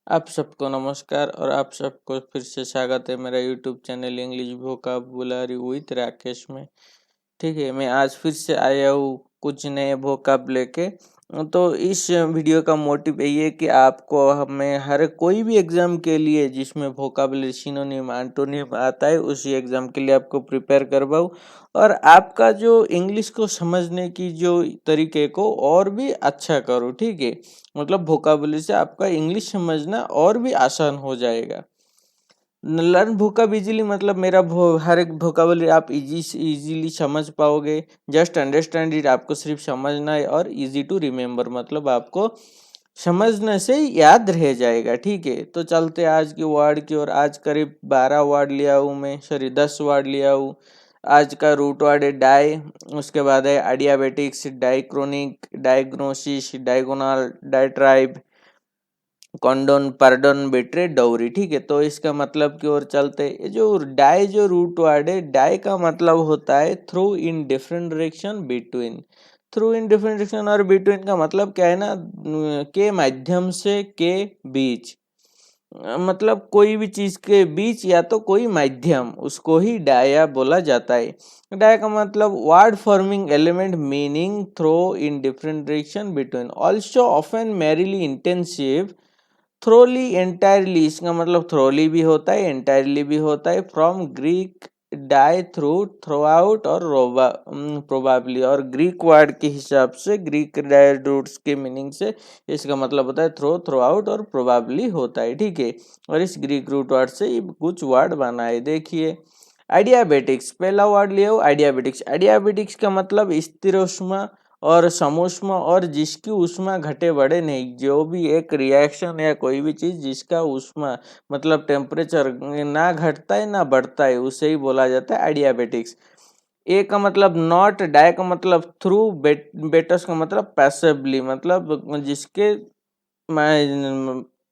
आप सबको नमस्कार और आप सबको फिर से स्वागत है मेरा YouTube channel English vocabulary with Rakesh में। ठीक है, मैं आज फिर से आया हूँ कुछ नए वोकाब लेके। तो इस वीडियो का मोटिव यही है कि आपको हमें हर कोई भी एग्जाम के लिए जिसमें वोकाबुलरी सिनोनिम एंटोनिम आता है उसी एग्जाम के लिए आपको प्रिपेयर करवाऊँ और आपका जो इंग्लिश को समझने की जो तरीके को और भी अच्छा करूँ। ठीक है, मतलब वोकाबुलरी से आपका इंग्लिश समझना और भी आसान हो जाएगा। लर्न वोकैब इजीली मतलब हर एक वोकैबुलरी आप इजीली समझ पाओगे। जस्ट अंडरस्टैंड इट, आपको सिर्फ समझना है और इजी टू रिमेम्बर मतलब आपको समझने से याद रह जाएगा। ठीक है, तो चलते आज की वर्ड की और आज करीब 12 वर्ड लिया हूँ मैं, सॉरी 10 वर्ड लिया हूँ। आज का रूट वर्ड है डाई, उसके बाद है एडियाबेटिक्स, diachronic, diagnosis, diagonal, डायट्राइब, कॉन्डोन, pardon, betray, डौरी। ठीक है, तो इसका मतलब की ओर चलते हैं। ये जो रूट वर्ड है, डाई का मतलब होता है थ्रू इन डिफरेंट डायरेक्शन, बिटवीन। थ्रू इन डिफरेंट डायरेक्शन और बिटवीन का मतलब क्या है ना, के माध्यम से, के बीच। मतलब कोई भी चीज के बीच या तो कोई माध्यम, उसको ही डाया बोला जाता है। डाया का मतलब word forming element meaning through in different direction between, also often merely intensive, thoroughly, entirely. इसका मतलब थ्रोली भी होता है, एंटायरली भी होता है। From Greek dia, through, throughout और प्रोबाबली, और ग्रीक वर्ड के हिसाब से, ग्रीक रूट्स के मीनिंग से इसका मतलब होता है थ्रो आउट और प्रोबाबली होता है। ठीक है, और इस ग्रीक रूट वर्ड से कुछ वर्ड बनाए। देखिए आइडियाबेटिक्स, पहला वर्ड लिया हो आइडियाबेटिक्स। आइडियाबेटिक्स का मतलब स्थिर ऊष्मा और समूष्मा, और जिसकी ऊष्मा घटे बढ़े नहीं, जो भी एक रिएक्शन या कोई भी चीज जिसका ऊष्मा मतलब टेम्परेचर ना घटता है ना बढ़ता है, उसे ही बोला जाता है आइडियाबेटिक्स। ए का मतलब नॉट, डाई का मतलब थ्रू, बेटस का मतलब पैसिवली, मतलब जिसके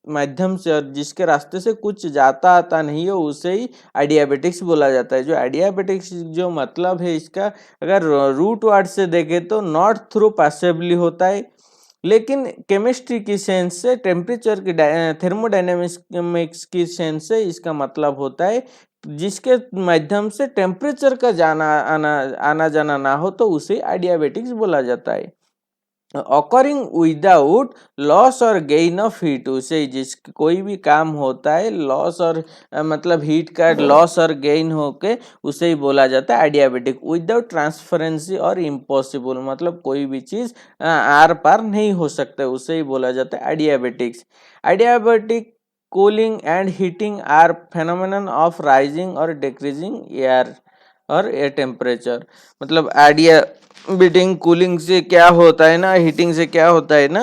माध्यम से और जिसके रास्ते से कुछ जाता आता नहीं हो उसे ही आइडियाबेटिक्स बोला जाता है। जो आइडियाबेटिक्स जो मतलब है इसका, अगर रूट वर्ड से देखें तो नॉट थ्रू पैसिवली होता है, लेकिन केमिस्ट्री की सेंस से, टेम्परेचर की थर्मोडायनेमिक्स की सेंस से इसका मतलब होता है जिसके माध्यम से टेम्परेचर का आना जाना ना हो तो उसे आइडियाबेटिक्स बोला जाता है। ऑकरिंग विदाउट लॉस और गेन ऑफ हीट, उसे जिस कोई भी काम होता है लॉस और मतलब हीट का लॉस और गेन होके उसे ही बोला जाता है आइडियाबेटिक। विदाउट ट्रांसफरेंसी और इम्पॉसिबल, मतलब कोई भी चीज आर पार नहीं हो सकता, उसे ही बोला जाता है adiabatics. Adiabatic cooling and heating are phenomenon of rising और डिक्रीजिंग एयर और एयर टेम्परेचर। मतलब आइडिया बीटिंग कूलिंग से क्या होता है ना, हीटिंग से क्या होता है ना,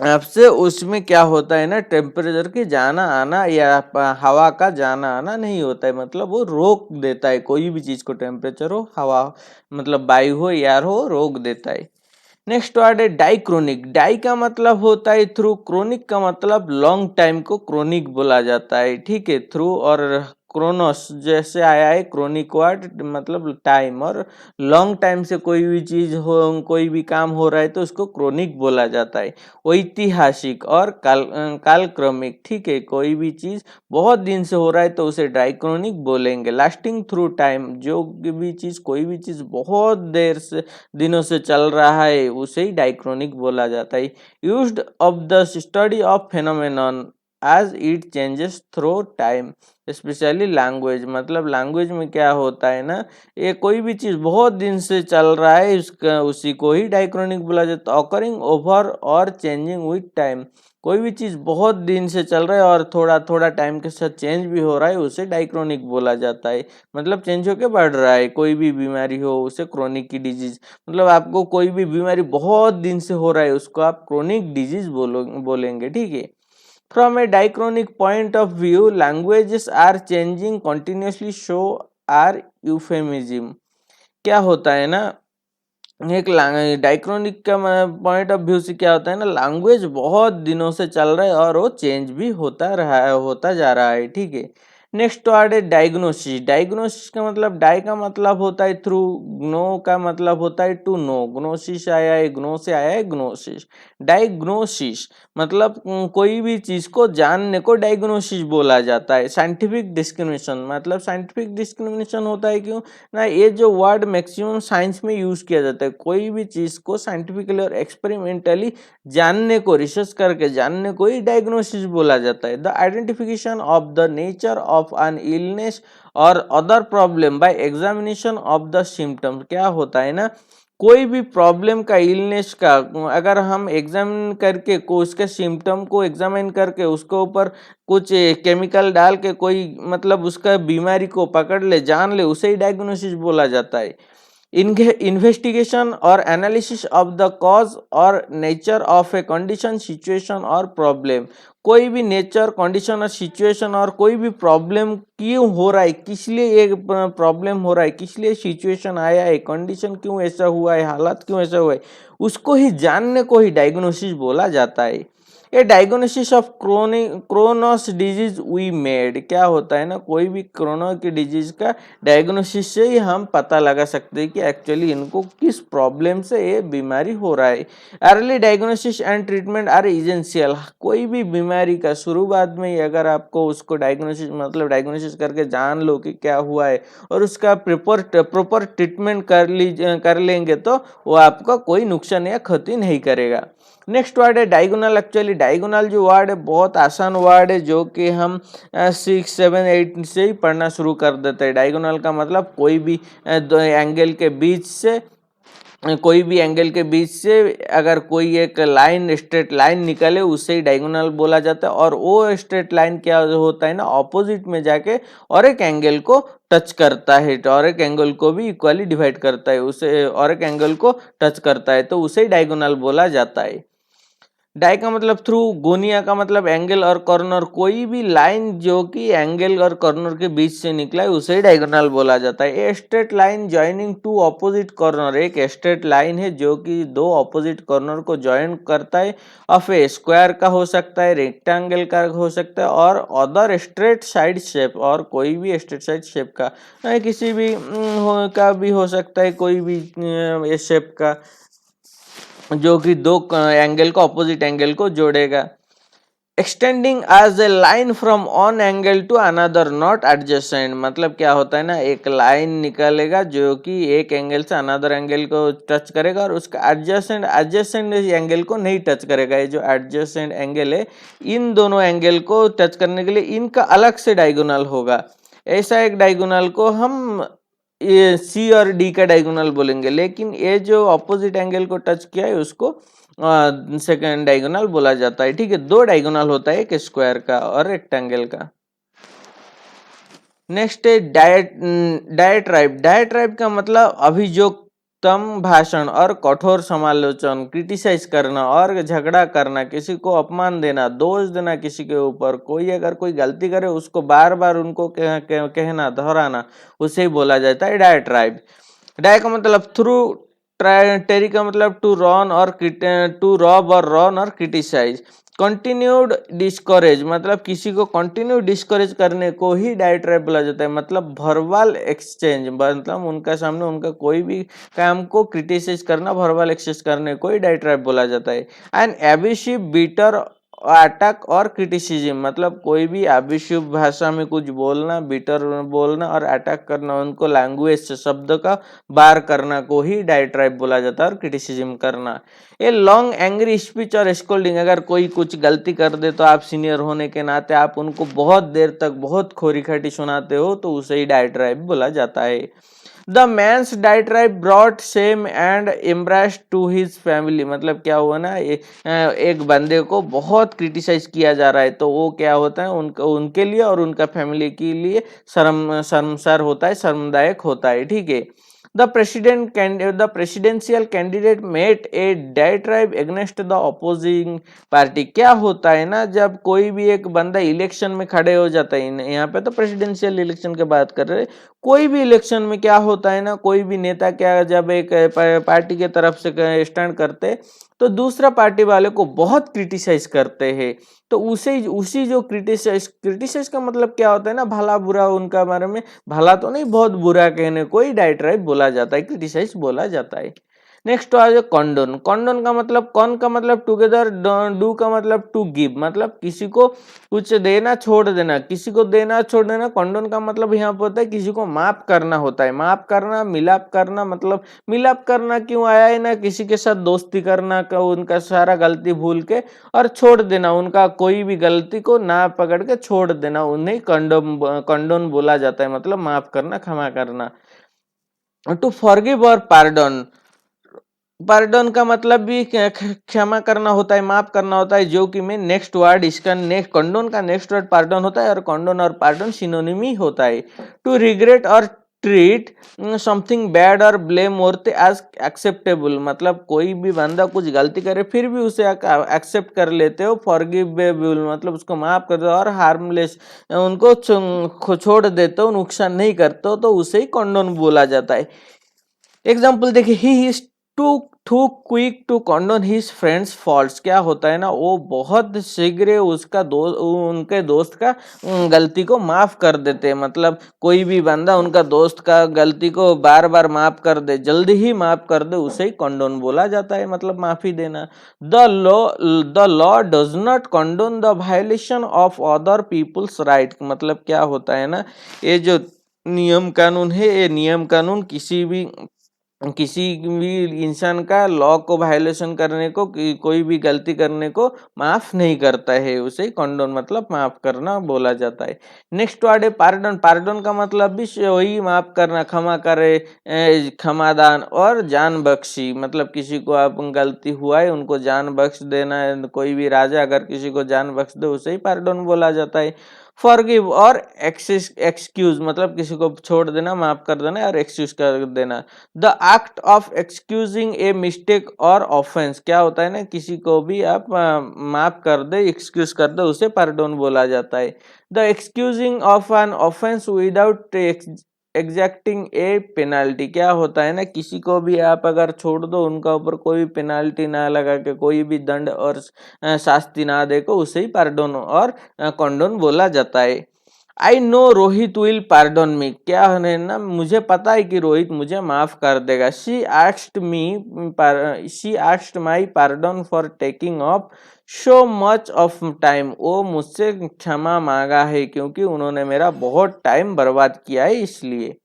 आपसे उसमें क्या होता है ना, टेम्परेचर के जाना आना या हवा का जाना आना नहीं होता है, मतलब वो रोक देता है कोई भी चीज को, टेम्परेचर हो, हवा मतलब वायु हो, एयर हो, रोक देता है। नेक्स्ट वर्ड है डाइक्रोनिक। डाई का मतलब होता है थ्रू, क्रोनिक का मतलब लॉन्ग टाइम को क्रोनिक बोला जाता है। ठीक है, थ्रू और क्रोनोस जैसे आया है क्रोनिक वर्ड मतलब टाइम, और लॉन्ग टाइम से कोई भी चीज हो, कोई भी काम हो रहा है तो उसको क्रोनिक बोला जाता है। ऐतिहासिक और कालक्रमिक। ठीक है, कोई भी चीज बहुत दिन से हो रहा है तो उसे डाइक्रोनिक बोलेंगे। लास्टिंग थ्रू टाइम, जो भी चीज कोई भी चीज बहुत देर से दिनों से चल रहा है उसे ही डाइक्रोनिक बोला जाता है। Used of the study of phenomenon as it changes through time, specially language. मतलब लैंग्वेज में क्या होता है ना, ये कोई भी चीज बहुत दिन से चल रहा है उसका उसी को ही डाइक्रोनिक बोला जाता है। ऑकरिंग ओवर और चेंजिंग विथ टाइम, कोई भी चीज बहुत दिन से चल रहा है और थोड़ा थोड़ा टाइम के साथ चेंज भी हो रहा है उसे डाइक्रोनिक बोला जाता है। मतलब चेंज होके बढ़ रहा है, कोई भी बीमारी हो उसे क्रोनिक की डिजीज, मतलब आपको कोई भी बीमारी बहुत दिन से हो रहा है उसको आप क्रोनिक डिजीज बोलेंगे। ठीक है, from a diachronic point of view languages are changing continuously show are euphemism. क्या होता है ना, एक डाइक्रोनिक का पॉइंट ऑफ व्यू से क्या होता है ना, लैंग्वेज बहुत दिनों से चल रहा है और वो चेंज भी होता रहा है, होता जा रहा है। ठीक है, नेक्स्ट वर्ड है डायग्नोसिस। डायग्नोसिस का मतलब डाई का मतलब होता है थ्रू, ग्नो का मतलब होता है टू नो, ग्नोसिस आया है, ग्नो से आया है ग्नोसिस। डायग्नोसिस मतलब कोई भी चीज को जानने को डायग्नोसिस बोला जाता है। साइंटिफिक डिस्क्रिमिनेशन मतलब साइंटिफिक डिस्क्रिमिनेशन होता है क्यों ना, ये जो वर्ड मैक्सिमम साइंस में यूज किया जाता है। कोई भी चीज को साइंटिफिकली और एक्सपेरिमेंटली जानने को, रिसर्च करके जानने को ही डायग्नोसिस बोला जाता है। The identification of the nature of an illness और other problem by examination of the symptoms. क्या होता है ना, कोई भी प्रॉब्लम का, इलनेस का अगर हम एग्जामिन करके को उसके सिम्टम को एग्जामिन करके उसके ऊपर कुछ केमिकल डाल के कोई मतलब उसका बीमारी को पकड़ ले, जान ले, उसे ही डायग्नोसिस बोला जाता है। इन्वेस्टिगेशन और एनालिसिस ऑफ द कॉज और nature of a condition, situation और प्रॉब्लम। कोई भी नेचर, कंडीशन और सिचुएशन और कोई भी प्रॉब्लम क्यों हो रहा है, किस लिए ये प्रॉब्लम हो रहा है, किस लिए सिचुएशन आया है, कंडीशन क्यों ऐसा हुआ है, हालात क्यों ऐसा हुआ है, उसको ही जानने को ही डायग्नोसिस बोला जाता है। ये diagnosis of chronos disease we made. क्या होता है ना, कोई भी क्रोनो की डिजीज का डायग्नोसिस से ही हम पता लगा सकते हैं कि एक्चुअली इनको किस प्रॉब्लम से ये बीमारी हो रहा है। Early diagnosis and treatment are essential. कोई भी बीमारी का शुरुआत में ही अगर आपको उसको डायग्नोसिस मतलब डायग्नोसिस करके जान लो कि क्या हुआ है और उसका प्रॉपर ट्रीटमेंट कर लेंगे तो वो आपका कोई नुकसान या क्षति नहीं करेगा। नेक्स्ट वर्ड है डायगोनल। एक्चुअली डायगोनल जो वर्ड है बहुत आसान वर्ड है, जो कि हम 6, 7, 8 से ही पढ़ना शुरू कर देते हैं। डायगोनल का मतलब कोई भी दो एंगल के बीच से, कोई भी एंगल के बीच से अगर कोई एक लाइन, स्ट्रेट लाइन निकले, उसे ही डायगोनल बोला जाता है। और वो स्ट्रेट लाइन क्या होता है ना, ऑपोजिट में जाके और एक एंगल को टच करता है, और एक एंगल को भी इक्वली डिवाइड करता है, उसे और एक एंगल को टच करता है, तो उसे ही डायगोनल बोला जाता है। डाई का मतलब थ्रू, गोनिया का मतलब एंगल और कॉर्नर। कोई भी लाइन जो कि एंगल और कॉर्नर के बीच से निकला है उसे डायगोनल बोला जाता है। A straight line joining two opposite corner. एक स्ट्रेट लाइन है जो कि दो ऑपोजिट कॉर्नर को जॉइन करता है। ऑफ ए स्क्वायर का हो सकता है, रेक्टेंगल का हो सकता है, और अदर स्ट्रेट साइड शेप, और कोई भी स्ट्रेट साइड शेप का, किसी भी का भी हो सकता है, कोई भी शेप का जो कि दो एंगल को, ऑपोजिट एंगल को जोड़ेगा। Extending as a line from one angle to another not adjacent. मतलब क्या होता है ना, एक लाइन निकलेगा जो कि एक एंगल से अनदर एंगल को टच करेगा और उसका एडजेसेंट एंगल को नहीं टच करेगा। ये जो एडजेसेंट एंगल है, इन दोनों एंगल को टच करने के लिए इनका अलग से डायगोनल होगा। ऐसा एक डायगोनल को हम ये सी और डी का डायगोनल बोलेंगे, लेकिन ये जो ऑपोजिट एंगल को टच किया है उसको सेकंड डायगोनल बोला जाता है। ठीक है, दो डायगोनल होता है, एक स्क्वायर का और रेक्टेंगल का। नेक्स्ट है डायट्राइब। डायट्राइब का मतलब अभियोक्तम भाषण और कठोर समालोचन, क्रिटिसाइज करना और झगड़ा करना, किसी को अपमान देना, दोष देना किसी के ऊपर। कोई अगर कोई गलती करे उसको बार बार उनको कहना, दोहराना, उसे ही बोला जाता है डायट्राइब। डाय का मतलब थ्रू, टेरी का मतलब टू रॉन और टू रॉब और रॉन और क्रिटिसाइज। कंटिन्यूड डिस्करेज मतलब किसी को कंटिन्यू डिस्करेज करने को ही डायट्राइब बोला जाता है। मतलब वर्बल एक्सचेंज, मतलब उनका सामने उनका कोई भी काम को क्रिटिसाइज करना, वर्बल एक्सचेंज करने को ही डायट्राइब बोला जाता है। एंड एब्यूसिव, बीटर, अटैक और क्रिटिसिज्म मतलब कोई भी अब्यूसिव भाषा में कुछ बोलना, बीटर बोलना और अटैक करना, उनको लैंग्वेज से, शब्द का बार करना को ही डायट्राइब बोला जाता है, और क्रिटिसिज्म करना। ये लॉन्ग एंग्री स्पीच और स्कोल्डिंग, अगर कोई कुछ गलती कर दे तो आप सीनियर होने के नाते आप उनको बहुत देर तक बहुत खोरी खाटी सुनाते हो, तो उसे ही डायट्राइब बोला जाता है। The man's diatribe brought shame and embarrass to his family. मतलब क्या हुआ ना, एक बंदे को बहुत क्रिटिसाइज किया जा रहा है, तो वो क्या होता है, उनके लिए और उनका फैमिली के लिए शर्मसार होता है, शर्मदायक होता है। ठीक है। The presidential candidate made a diatribe against the opposing party। क्या होता है ना, जब कोई भी एक बंदा इलेक्शन में खड़े हो जाता है, यहाँ पे तो प्रेसिडेंशियल इलेक्शन की बात कर रहे हैं, कोई भी इलेक्शन में क्या होता है ना, कोई भी नेता क्या जब एक पार्टी के तरफ से स्टैंड करते तो दूसरा पार्टी वाले को बहुत क्रिटिसाइज करते हैं। तो उसे उसी जो क्रिटिसाइज क्रिटिसाइज का मतलब क्या होता है ना, भला बुरा उनका बारे में, भला तो नहीं बहुत बुरा कहने को ही डाइट्राइब बोला जाता है, क्रिटिसाइज बोला जाता है। नेक्स्ट आ जाए कॉन्डोन। कॉन्डोन का मतलब, कॉन का मतलब टुगेदर, डू का मतलब टू गिव, मतलब किसी को कुछ देना छोड़ देना, किसी को देना छोड़ देना। कॉन्डोन का मतलब यहाँ पे होता है किसी को माफ करना होता है, माफ करना, मिलाप करना। मतलब मिलाप करना क्यों आया है ना, किसी के साथ दोस्ती करना का, उनका सारा गलती भूल के और छोड़ देना, उनका कोई भी गलती को ना पकड़ के छोड़ देना, उन्हें कंडोन बोला जाता है, मतलब माफ करना, क्षमा करना। टू फॉरगिव और पार्डन, पार्डन का मतलब भी क्षमा करना होता है, माफ करना होता है, जो कि मैं नेक्स्ट वर्ड इसका नेक्स्ट कंडोन का नेक्स्ट वर्ड पार्डन होता है, और कंडोन और पार्डन सिनोनिमी होता है। टू रिग्रेट और ट्रीट समथिंग बैड और ब्लेम औरते एज एक्सेप्टेबल, मतलब कोई भी बंदा कुछ गलती करे फिर भी उसे एक्सेप्ट कर लेते हो, फॉरगिवेबल मतलब उसको माफ कर दो, और हार्मलेस उनको छोड़ देते हो, नुकसान नहीं करते हो, तो उसे ही कंडोन बोला जाता है। एग्जाम्पल देखिए, he is too quick to condone his friends faults, क्या होता है ना, वो बहुत शीघ्र उसका उनके दोस्त का गलती को माफ कर देते हैं। मतलब कोई भी बंदा उनका दोस्त का गलती को बार बार माफ कर दे, जल्दी ही माफ कर दे, उसे ही कंडोन बोला जाता है, मतलब माफी देना। The law does not condone the violation of other people's right, मतलब क्या होता है ना, ये जो नियम कानून है, ये नियम कानून किसी भी इंसान का लॉ को वायलेशन करने को, कोई भी गलती करने को माफ नहीं करता है, उसे कंडोन मतलब माफ करना बोला जाता है। नेक्स्ट वर्ड है पार्डन। पार्डन का मतलब भी वही माफ करना, क्षमा करे, क्षमादान और जान बख्शी, मतलब किसी को आप गलती हुआ है उनको जान बख्श देना है। कोई भी राजा अगर किसी को जान बख्श दे उसे ही पार्डन बोला जाता है। फॉरगिव और एक्सक्यूज, मतलब किसी को छोड़ देना, माफ कर देना, और एक्सक्यूज कर देना। The act of excusing a mistake और ऑफेंस, क्या होता है ना, किसी को भी आप माफ कर दे, एक्सक्यूज कर दे, उसे पार्डोन बोला जाता है। The excusing of an offence without एग्जैक्टिंग A penalty, क्या होता है ना, किसी को भी आप अगर छोड़ दो, उनका ऊपर कोई भी पेनाल्टी ना लगा के, कोई भी दंड और शास्ति ना दे को, उसे ही पार्डोन और कंडोन बोला जाता है। I know Rohit will pardon me, क्या है ना, मुझे पता है कि रोहित मुझे माफ कर देगा। She asked my pardon for taking of so much of time, वो मुझसे क्षमा मांगा है क्योंकि उन्होंने मेरा बहुत टाइम बर्बाद किया है, इसलिए।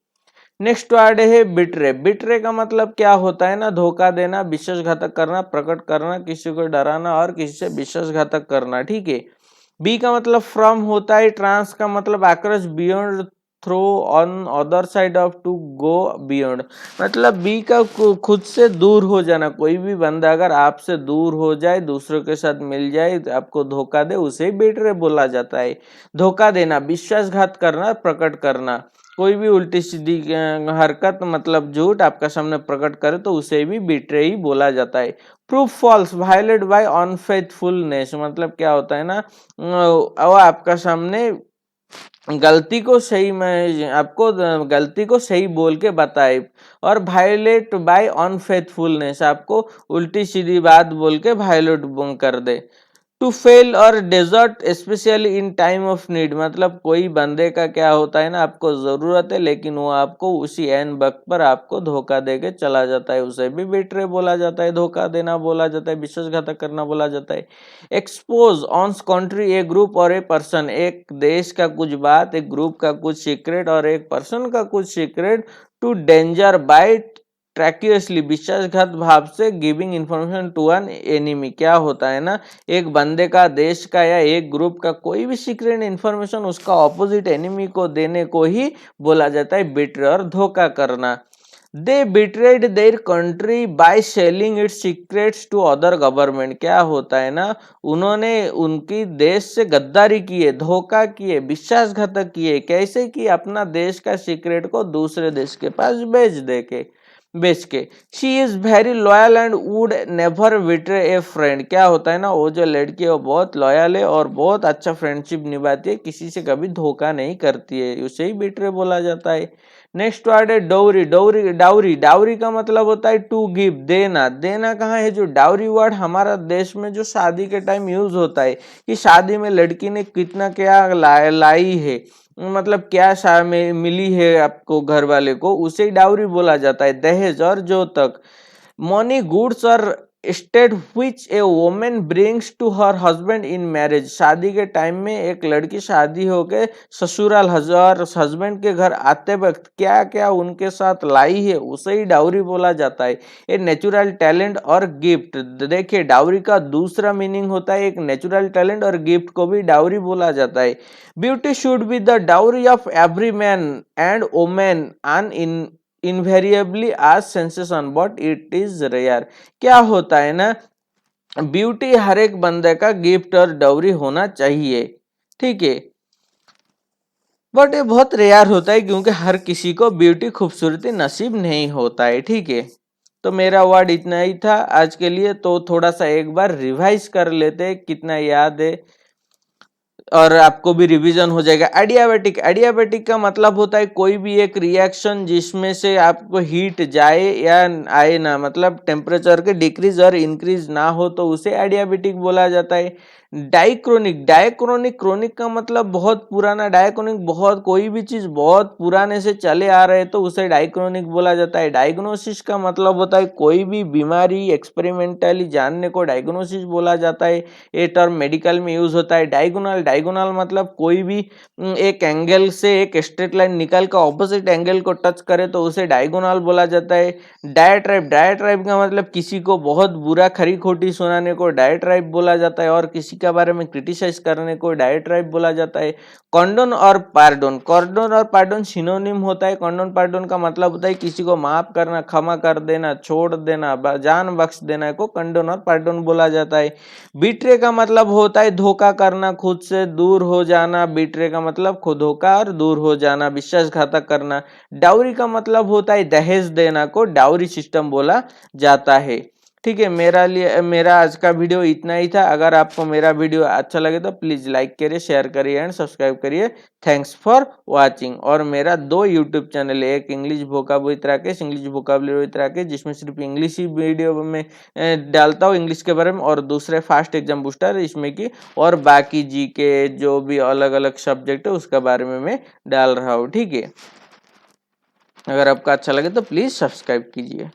नेक्स्ट वर्ड है बिट्रे। बिट्रे का मतलब क्या होता है ना, धोखा देना, विश्वासघातक करना, प्रकट करना, किसी को डराना और किसी से विश्वासघातक करना, ठीक है। बी का मतलब फ्रॉम होता है। ट्रांस का मतलब across, beyond, through, on, other side of, to go beyond, मतलब बी का खुद से दूर हो जाना। कोई भी बंदा अगर आपसे दूर हो जाए, दूसरों के साथ मिल जाए, आपको धोखा दे, उसे बिट्रे बोला जाता है। धोखा देना, विश्वासघात करना, प्रकट करना, कोई भी उल्टी सीधी हरकत मतलब झूठ आपका सामने प्रकट करे तो उसे भी बिट्रे ही बोला जाता है। Proof false, violate by unfaithfulness, मतलब क्या होता है ना, वो आपका सामने गलती को सही में, आपको गलती को सही बोल के बताए, और वायलेट बाय अनफेथफुलनेस, आपको उल्टी सीधी बात बोल के वायलेट कर दे। टू फेल और desert specially in time of need, मतलब कोई बंदे का क्या होता है ना, आपको जरूरत है लेकिन वो आपको उसी एन वक्त पर आपको धोखा दे के चला जाता है, उसे भी बिट्रे बोला जाता है, धोखा देना बोला जाता है, विश्वासघातक करना बोला जाता है। Expose on country, A group और ए पर्सन, एक देश का कुछ बात, एक ग्रुप का कुछ सीक्रेट और एक पर्सन का कुछ secret, to danger by treacherously, विश्वासघात भाव से, giving information to an enemy, क्या होता है ना, एक बंदे का, देश का या एक ग्रुप का कोई भी सीक्रेट इंफॉर्मेशन उसका ऑपोजिट एनिमी को देने को ही बोला जाता है बिट्रे और धोखा करना। They betrayed their country by selling its secrets to other government, क्या होता है ना, उन्होंने उनकी देश से गद्दारी की है, धोखा किए, विश्वासघातक किए, कैसे कि अपना देश का सीक्रेट को दूसरे देश के पास बेच के। She is very loyal and would never betray A friend, क्या होता है ना, वो जो लड़की है वो बहुत लॉयल है और बहुत अच्छा फ्रेंडशिप निभाती है, किसी से कभी धोखा नहीं करती है, उसे ही बिट्रे बोला जाता है। नेक्स्ट वर्ड है डाउरी। डाउरी का मतलब होता है टू गिव, देना। देना कहाँ है? जो डाउरी वर्ड हमारा देश में जो शादी के टाइम यूज होता है कि शादी में लड़की ने कितना क्या लाई है, मतलब क्या मिली है आपको घर वाले को, उसे डाउरी बोला जाता है। दहेज और जोतक, मनी, गुड्स और state which a women brings to her husband in marriage. शादी के टाइम में एक लड़की शादी होके ससुराल और हस्बैंड के घर आते वक्त क्या क्या उनके साथ लाई है, उसे ही डाउरी बोला जाता है। ए नेचुरल टैलेंट और गिफ्ट, देखिए डाउरी का दूसरा मीनिंग होता है एक नेचुरल टैलेंट और गिफ्ट को भी डाउरी बोला जाता है। Beauty should be the dowry of every man and women an in invariably as sensation but it is rare. क्या होता है ना, ब्यूटी हर एक बंदे का गिफ्ट और डाउरी होना चाहिए, ठीक है, बट ये बहुत रेयर होता है क्योंकि हर किसी को ब्यूटी खूबसूरती नसीब नहीं होता है, ठीक है। तो मेरा वर्ड इतना ही था आज के लिए, तो थोड़ा सा एक बार रिवाइज कर लेते हैं कितना याद है और आपको भी रिवीजन हो जाएगा। एडियाबेटिक, एडियाबेटिक का मतलब होता है कोई भी एक रिएक्शन जिसमें से आपको हीट जाए या आए ना, मतलब टेम्परेचर के डिक्रीज और इंक्रीज ना हो, तो उसे एडियाबेटिक बोला जाता है। डाइक्रोनिक, डायक्रोनिक, क्रोनिक का मतलब बहुत पुराना, डायक्रोनिक बहुत कोई भी चीज बहुत पुराने से चले आ रहे तो उसे डाइक्रोनिक बोला जाता है। डायग्नोसिस का मतलब होता है कोई भी बीमारी एक्सपेरिमेंटली जानने को डायग्नोसिस बोला जाता है, ये टर्म मेडिकल में यूज होता है। डायगोनल, डायगोनल मतलब कोई भी एक एंगल से एक स्ट्रेट लाइन निकल कर ऑपोजिट एंगल को टच करे तो उसे डायगोनल बोला जाता है। डायट्राइब, डायट्राइब का मतलब किसी को बहुत बुरा खरी खोटी सुनाने को डायट्राइब बोला जाता है और किसी के बारे में क्रिटिसाइज करने को डायट्राइब बोला जाता है। कॉन्डोन और पार्डोन, कॉर्डोन और पार्डोन सिनोनिम होता है। कॉन्डोन पार्डोन का मतलब होता है किसी को माफ करना, क्षमा कर देना, छोड़ देना, जान बख्श देना को कॉन्डोन और पार्डोन बोला जाता है। बीट्रे का मतलब होता है धोखा करना, खुद से दूर हो जाना। बीट्रे का मतलब खुद धोखा और दूर हो जाना, विश्वासघातक करना। डाउरी का मतलब होता है दहेज देना को डाउरी सिस्टम बोला जाता है, ठीक है। मेरा आज का वीडियो इतना ही था। अगर आपको मेरा वीडियो अच्छा लगे तो प्लीज लाइक करिए, शेयर करिए एंड सब्सक्राइब करिए। Thanks for watching. और मेरा 2 यूट्यूब चैनल है, एक English vocabulary Rakesh, English vocabulary Rakesh, जिसमें सिर्फ इंग्लिश ही वीडियो में डालता हूँ इंग्लिश के बारे में, और दूसरे फास्ट एग्जाम बूस्टर इसमें की और बाकी जी के जो भी अलग अलग सब्जेक्ट है उसके बारे में मैं डाल रहा हूँ, ठीक है। अगर आपका अच्छा लगे तो प्लीज सब्सक्राइब कीजिए।